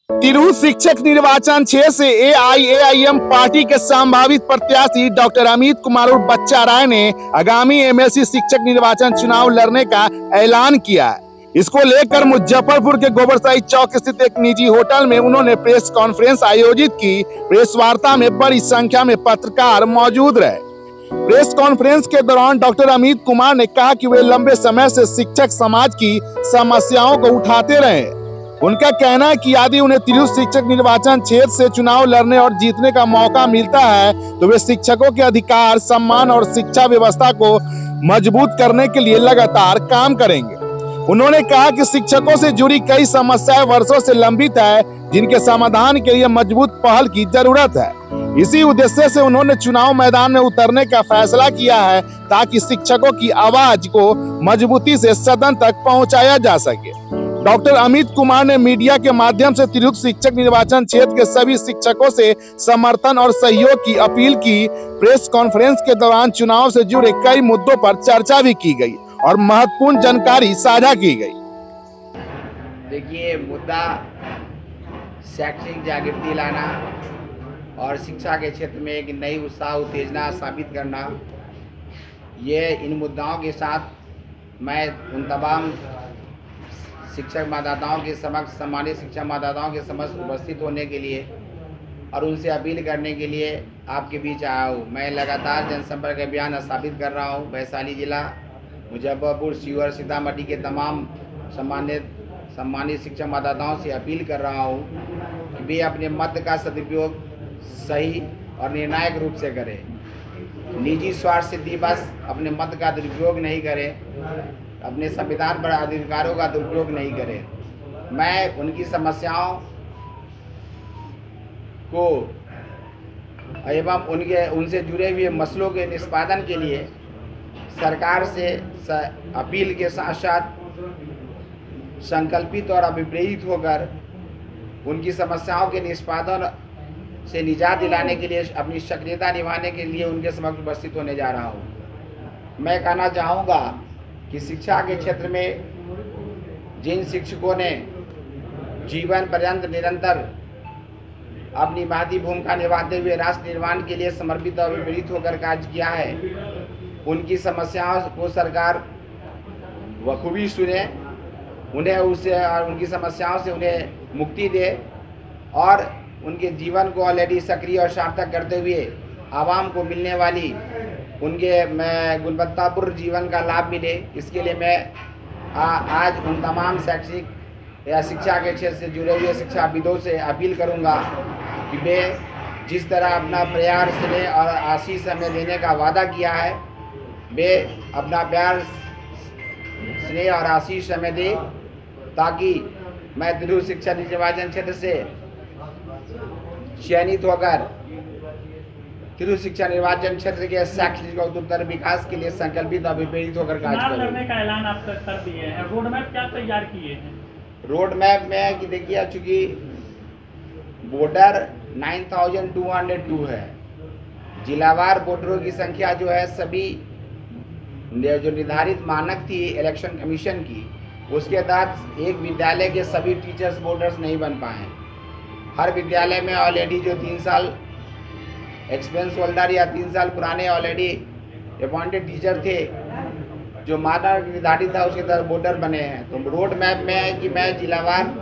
तिरहुत शिक्षक निर्वाचन क्षेत्र से एआईएआईएम पार्टी के संभावित प्रत्याशी डॉक्टर अमित कुमार उर्फ बच्चा राय ने आगामी एमएलसी शिक्षक निर्वाचन चुनाव लड़ने का ऐलान किया है। इसको लेकर मुजफ्फरपुर के गोबरसाही चौक स्थित एक निजी होटल में उन्होंने प्रेस कॉन्फ्रेंस आयोजित की। प्रेस वार्ता में बड़ी संख्या में पत्रकार मौजूद रहे। प्रेस कॉन्फ्रेंस के दौरान डॉक्टर अमित कुमार ने कहा कि वे लंबे समय से शिक्षक समाज की समस्याओं को उठाते रहे। उनका कहना है कि यदि उन्हें तिरहुत शिक्षक निर्वाचन क्षेत्र से चुनाव लड़ने और जीतने का मौका मिलता है तो वे शिक्षकों के अधिकार, सम्मान और शिक्षा व्यवस्था को मजबूत करने के लिए लगातार काम करेंगे। उन्होंने कहा कि शिक्षकों से जुड़ी कई समस्याएं वर्षों से लंबित है, जिनके समाधान के लिए मजबूत पहल की जरूरत है। इसी उद्देश्य से उन्होंने चुनाव मैदान में उतरने का फैसला किया है ताकि शिक्षकों की आवाज को मजबूती से सदन तक पहुंचाया जा सके। डॉक्टर अमित कुमार ने मीडिया के माध्यम से तिरहुत शिक्षक निर्वाचन क्षेत्र के सभी शिक्षकों से समर्थन और सहयोग की अपील की। प्रेस कॉन्फ्रेंस के दौरान चुनाव से जुड़े कई मुद्दों पर चर्चा भी की गई और महत्वपूर्ण जानकारी साझा की गई। देखिए, मुद्दा शैक्षणिक जागृति लाना और शिक्षा के क्षेत्र में एक नई उत्साह उत्तेजना स्थापित करना, ये इन मुद्दाओं के साथ मैं उन तमाम शिक्षक मतदाताओं के समक्ष, सम्मानित शिक्षक मतदाताओं के समक्ष उपस्थित होने के लिए और उनसे अपील करने के लिए आपके बीच आया हूँ। मैं लगातार जनसंपर्क अभियान स्थापित कर रहा हूँ। वैशाली जिला, मुजफ्फरपुर, शिवहर, सीतामढ़ी के तमाम सम्मानित शिक्षक मतदाताओं से अपील कर रहा हूँ कि वे अपने मत का सदुपयोग सही और निर्णायक रूप से करें। निजी स्वार्थ सिद्धि बस अपने मत का दुरुपयोग नहीं करें, अपने संविधान पर अधिकारों का दुरुपयोग नहीं करें। मैं उनकी समस्याओं को एवं उनसे जुड़े हुए मसलों के निष्पादन के लिए सरकार से अपील के साथ साथ संकल्पित और अभिप्रेरित होकर उनकी समस्याओं के निष्पादन से निजात दिलाने के लिए अपनी सक्रियता निभाने के लिए उनके समक्ष उपस्थित होने जा रहा हूँ। मैं कहना चाहूँगा कि शिक्षा के क्षेत्र में जिन शिक्षकों ने जीवन पर्यंत निरंतर अपनी महती भूमिका निभाते हुए राष्ट्र निर्माण के लिए समर्पित और प्रेरित होकर कार्य किया है, उनकी समस्याओं को सरकार बखूबी सुने, उन्हें उससे और उनकी समस्याओं से उन्हें मुक्ति दे और उनके जीवन को ऑलरेडी सक्रिय और सार्थक करते हुए आवाम को मिलने वाली उनके गुणवत्तापूर्ण जीवन का लाभ मिले। इसके लिए मैं आज उन तमाम शैक्षिक या शिक्षा के क्षेत्र से जुड़े हुए शिक्षाविदों से अपील करूंगा कि वे जिस तरह अपना प्यार, स्नेह और आशीष हमें देने का वादा किया है, वे अपना प्यार, स्नेह और आशीष हमें दें ताकि मैं तिरहुत शिक्षा निर्वाचन क्षेत्र से चयनित होकर तिरहुत शिक्षा निर्वाचन क्षेत्र के शैक्षणिक और उत्तर विकास के लिए संकल्पित और अभिप्रेरित होकर कार्य करने का ऐलान आप कर दिए हैं। रोड मैप क्या तैयार किए हैं? रोड मैप में कि देखिए, चूँकि वोटर 9202 है, जिलावार वोटरों की संख्या जो है सभी जो निर्धारित मानक थी इलेक्शन कमीशन की, उसके तहत एक विद्यालय के सभी टीचर्स वोटर्स नहीं बन पाए। हर विद्यालय में ऑलरेडी जो 3 साल एक्सपीरियंस होल्डर या 3 साल पुराने ऑलरेडी अपॉइंटेड टीचर थे जो मानक निर्धारित था उसके तहत वोटर बने हैं। तो रोड मैप में है कि मैं जिलावार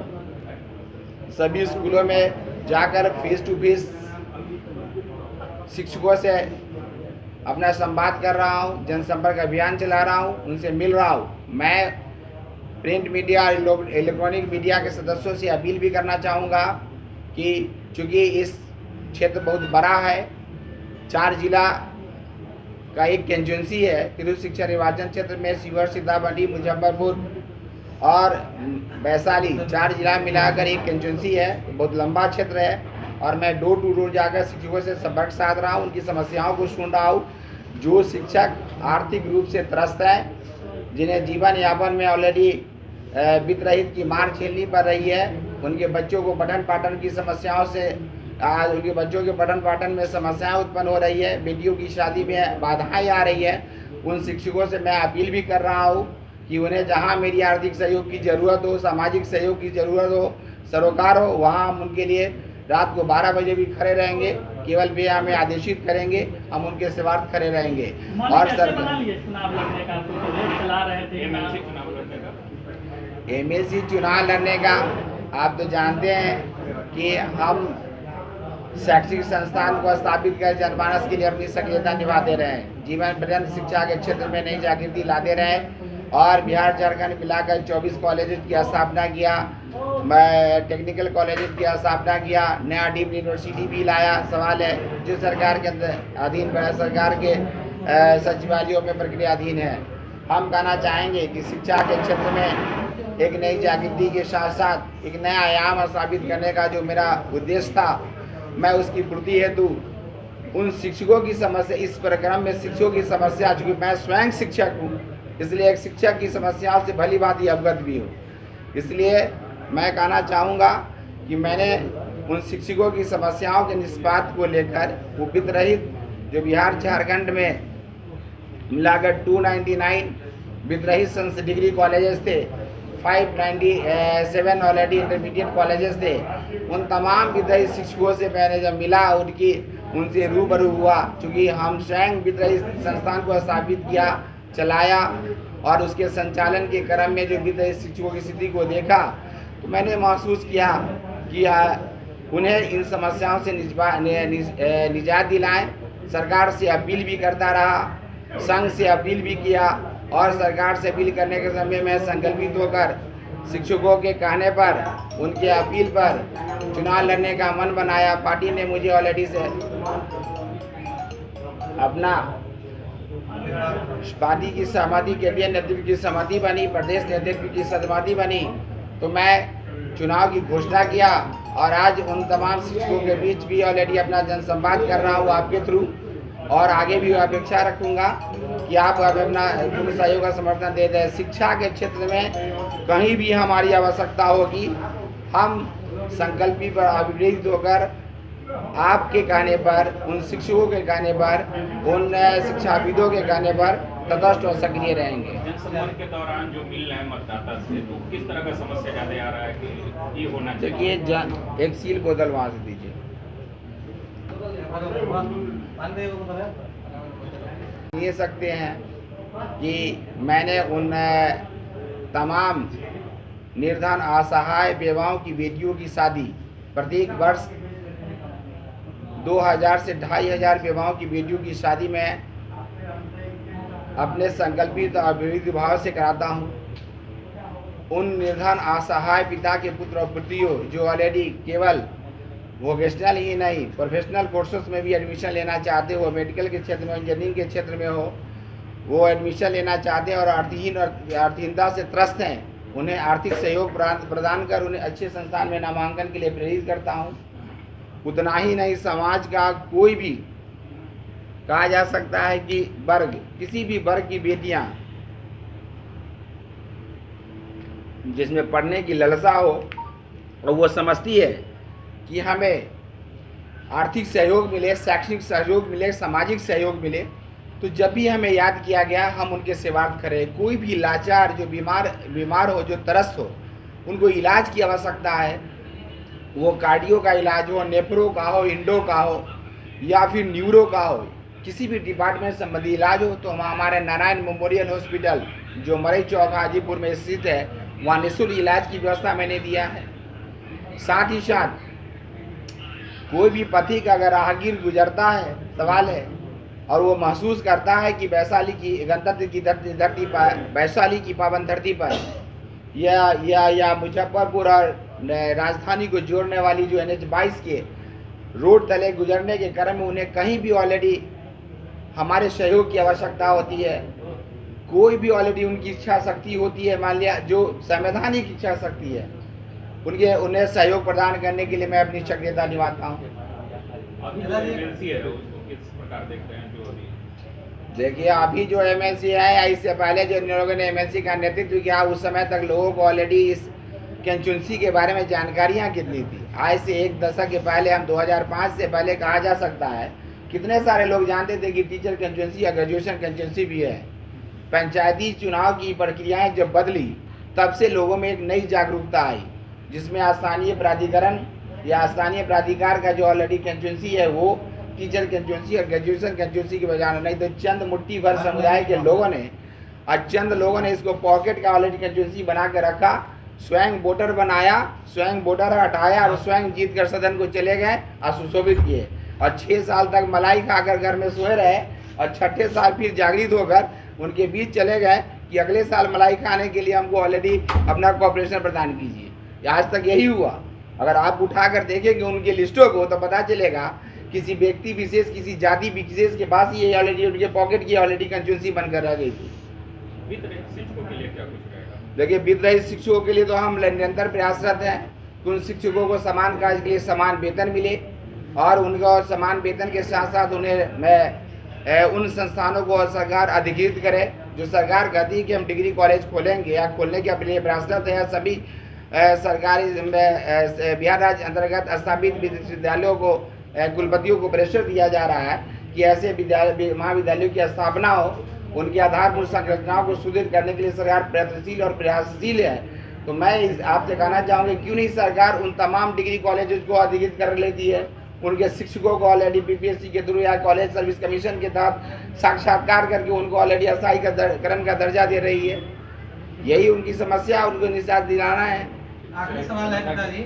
सभी स्कूलों में जाकर फेस टू फेस शिक्षकों से अपना संवाद कर रहा हूँ, जनसंपर्क अभियान चला रहा हूँ, उनसे मिल रहा हूँ। मैं प्रिंट मीडिया और इलेक्ट्रॉनिक मीडिया के सदस्यों से अपील भी करना चाहूँगा कि चूँकि इस क्षेत्र बहुत बड़ा है, 4 जिला का एक कंस्टिट्यूंसी है। तिरहुत शिक्षा निर्वाचन क्षेत्र में शिवहर, सीतामढ़ी, मुजफ्फरपुर और वैशाली 4 जिला मिलाकर एक कंस्टिट्यूंसी है। बहुत लंबा क्षेत्र है और मैं डोर टू डोर जाकर शिक्षकों से संपर्क साध रहा हूँ, उनकी समस्याओं को सुन रहा हूँ। जो शिक्षक आर्थिक रूप से त्रस्त हैं, जिन्हें जीवन यापन में ऑलरेडी वित्त रहित की मार झेलनी पड़ रही है, उनके बच्चों को पठन पाठन की समस्याओं से आज उनके बच्चों के पठन पाठन में समस्याएं उत्पन्न हो रही है, बेटियों की शादी में बाधाएं आ रही है। उन शिक्षकों से मैं अपील भी कर रहा हूं कि उन्हें जहां मेरी आर्थिक सहयोग की ज़रूरत हो, सामाजिक सहयोग की ज़रूरत हो, सरोकार हो, वहाँ हम उनके लिए रात को 12 बजे भी खड़े रहेंगे। केवल वे हमें आदेशित करेंगे, हम उनके सेवार्थ खड़े रहेंगे। मन और कैसे सर बना लिए चुनाव लड़ने का? कुछ रेस चला रहे थे एमएलसी चुनाव लड़ने का? एमएलसी चुनाव लड़ने का आप तो जानते हैं कि हम शैक्षिक संस्थान को स्थापित कर जनमानस के लिए अपनी सक्रियता निभा दे रहे हैं। जीवन पर्यंत शिक्षा के क्षेत्र में नई जागृति ला दे रहे हैं और बिहार झारखंड मिलाकर 24 कॉलेजेस की स्थापना किया, टेक्निकल कॉलेजेस की स्थापना किया, नया डीम्ड यूनिवर्सिटी भी लाया। सवाल है जो सरकार के अंदर अधीन सरकार के सचिवालयों में प्रक्रियाधीन है। हम कहना चाहेंगे कि शिक्षा के क्षेत्र में एक नई जागृति के साथ साथ एक नया आयाम स्थापित करने का जो मेरा उद्देश्य था, मैं उसकी पूर्ति हेतु उन शिक्षकों की समस्या, इस प्रक्रम में शिक्षकों की समस्या, चूँकि मैं स्वयं शिक्षक हूँ इसलिए एक शिक्षक की समस्याओं से भली बात ही अवगत भी हूँ, इसलिए मैं कहना चाहूँगा कि मैंने उन शिक्षकों की समस्याओं के निष्पादन को लेकर वो वित्तरहित जो बिहार झारखंड में मिलाकर 299 वित्तरहित डिग्री कॉलेजेस थे, 597 ऑलरेडी इंटरमीडिएट कॉलेजेस थे, उन तमाम वित्तरहित शिक्षकों से मैंने जब मिला उनसे रूबरू हुआ, चूँकि हम स्वयं वित्तरहित संस्थान को स्थापित किया, चलाया और उसके संचालन के क्रम में जो वित्तरहित शिक्षकों की स्थिति को देखा तो मैंने महसूस किया कि उन्हें इन समस्याओं से निजात दिलाएं। सरकार से अपील भी करता रहा, संघ से अपील भी किया और सरकार से अपील करने के समय में संकल्पित होकर शिक्षकों के कहने पर, उनके अपील पर चुनाव लड़ने का मन बनाया। पार्टी ने मुझे ऑलरेडी से अपना पार्टी की सहमति, केंद्रीय नेतृत्व की सहमति बनी, प्रदेश नेतृत्व की सहमति बनी, तो मैं चुनाव की घोषणा किया और आज उन तमाम शिक्षकों के बीच भी ऑलरेडी अपना जनसंवाद कर रहा हूँ आपके थ्रू, और आगे भी अपेक्षा रखूँगा कि आप अपना पूर्ण सहयोग का समर्थन दे दें। शिक्षा के क्षेत्र में कहीं भी हमारी आवश्यकता होगी, हम संकल्पी पर अभिवृद्ध होकर आपके कहने पर, उन शिक्षकों के कहने पर, उन शिक्षाविदों के कहने पर तटस्थ और सक्रिय रहेंगे। जनसंपर्क के दौरान जो मिल रहे हैं मतदाता से, तो किस तरह का समस्या ज़्यादा आ रहा है कि ये होना चाहिए? देखिए, एक सील बोतल वहाँ से दीजिए। ये सकते हैं कि मैंने उन तमाम निर्धन असहाय बेवाओं की बेटियों की शादी, प्रत्येक वर्ष 2000 से 2500 बेवाओं की बेटियों की शादी में अपने संकल्पित और विविध भाव से कराता हूँ। उन निर्धन असहाय पिता के पुत्र और पुत्रियों जो ऑलरेडी केवल वोकेशनल ही नहीं प्रोफेशनल कोर्सेज में भी एडमिशन लेना चाहते हो, मेडिकल के क्षेत्र में, इंजीनियरिंग के क्षेत्र में हो, वो एडमिशन लेना चाहते हैं और अर्थहीनता से त्रस्त हैं, उन्हें आर्थिक सहयोग प्रदान कर उन्हें अच्छे संस्थान में नामांकन के लिए प्रेरित करता हूँ। उतना ही नहीं, समाज का कोई भी कहा जा सकता है कि वर्ग, किसी भी वर्ग की बेटियां जिसमें पढ़ने की लालसा हो और वो समझती है कि हमें आर्थिक सहयोग मिले, शैक्षणिक सहयोग मिले, सामाजिक सहयोग मिले, तो जब भी हमें याद किया गया हम उनके सेवार्थ करें। कोई भी लाचार जो बीमार हो, जो त्रस्त हो, उनको इलाज की आवश्यकता है, वो कार्डियो का इलाज हो, नेफ्रो का हो, इंडो का हो या फिर न्यूरो का हो, किसी भी डिपार्टमेंट संबंधी इलाज हो, तो हमारे नारायण मेमोरियल हॉस्पिटल जो मरई चौक हाजीपुर में स्थित है, वहाँ निःशुल्क इलाज की व्यवस्था मैंने दिया है। साथ ही साथ कोई भी पथिक अगर राहगीर गुजरता है, सवाल है, और वो महसूस करता है कि वैशाली की गणतंत्र की धरती पर, वैशाली की पावन धरती पर या मुजफ्फरपुर और राजधानी को जोड़ने वाली जो NH-22 के रोड तले गुजरने के क्रम में उन्हें कहीं भी ऑलरेडी हमारे सहयोग की आवश्यकता होती है, कोई भी ऑलरेडी उनकी इच्छा शक्ति होती है, मान लिया जो संवैधानिक इच्छा शक्ति है, उन्हें सहयोग प्रदान करने के लिए मैं अपनी सक्रियता निभाता हूँ। अभी जो एमएलसी है उसको किस प्रकार देखते हैं जो अभी? देखिए, अभी जो एमएलसी है, इससे पहले जो लोगों ने एमएलसी का नेतृत्व किया, उस समय तक लोगों को ऑलरेडी इस कंस्टिट्यूंसी के बारे में जानकारियाँ कितनी थी। आज से एक दशक के पहले, हम 2005 से पहले कहा जा सकता है, कितने सारे लोग जानते थे कि टीचर कंस्टिट्यूंसी या ग्रेजुएशन कंस्टिट्यूंसी भी है। पंचायती चुनाव की प्रक्रियाएं जब बदली, तब से लोगों में एक नई जागरूकता आई। जिसमें स्थानीय प्राधिकरण या स्थानीय प्राधिकार का जो ऑलरेडी कंस्टिट्यूंसी है वो टीचर कंस्टिट्यूंसी और ग्रेजुएशन कंस्टिट्यूंसी की बजाय नहीं तो चंद मुट्ठी भर समुदाय के लोगों ने चंद लोगों ने इसको पॉकेट का ऑलरेडी कंस्टिट्यूंसी बना के रखा, स्वयं वोटर बनाया, स्वयं वोटर हटाया और स्वयं जीत कर सदन को चले गए और सुशोभित किए और 6 साल तक मलाई खाकर घर में सोए रहे और छठे साल फिर जागृत होकर उनके बीच चले गए कि अगले साल मलाई खाने के लिए हमको ऑलरेडी अपना कॉपरेशन प्रदान कीजिए। आज तक यही हुआ। अगर आप उठाकर देखेंगे उनके लिस्टों को तो पता चलेगा किसी व्यक्ति विशेष, किसी जाति विशेष के पास ये ऑलरेडी उनके पॉकेट की ऑलरेडी कंस्टिट्यूंसी बनकर रह गई थी। वित्त शिक्षकों के लिए क्या कुछ रहेगा? देखिए, वित्त रहित शिक्षकों के लिए तो हम निरंतर प्रयासरत हैं कि उन शिक्षकों को समान कार्य के लिए समान वेतन मिले और उनका समान वेतन के साथ साथ उन्हें उन संस्थानों को सरकार अधिकृत करे जो सरकार कहती है कि हम डिग्री कॉलेज खोलेंगे या खोलने के लिए प्रयासरत है। सभी सरकारी बिहार राज्य अंतर्गत स्थापित विश्वविद्यालयों को कुलपतियों को प्रेशर दिया जा रहा है कि ऐसे महाविद्यालयों की स्थापना हो, उनकी आधारभूत संरचनाओं को सुदृढ़ करने के लिए सरकार प्रयत्नशील और प्रयासशील है। तो मैं आपसे कहना चाहूँगी क्यों नहीं सरकार उन तमाम डिग्री कॉलेजेस को अधिकृत कर लेती है, उनके शिक्षकों को ऑलरेडी बीपीएससी के थ्रू या कॉलेज सर्विस कमीशन के तहत साक्षात्कार करके उनको ऑलरेडी अस्थायीकरण का दर्जा दे रही है। यही उनकी समस्या, उनको निजात दिलाना है। आखिरी सवाल है पिताजी।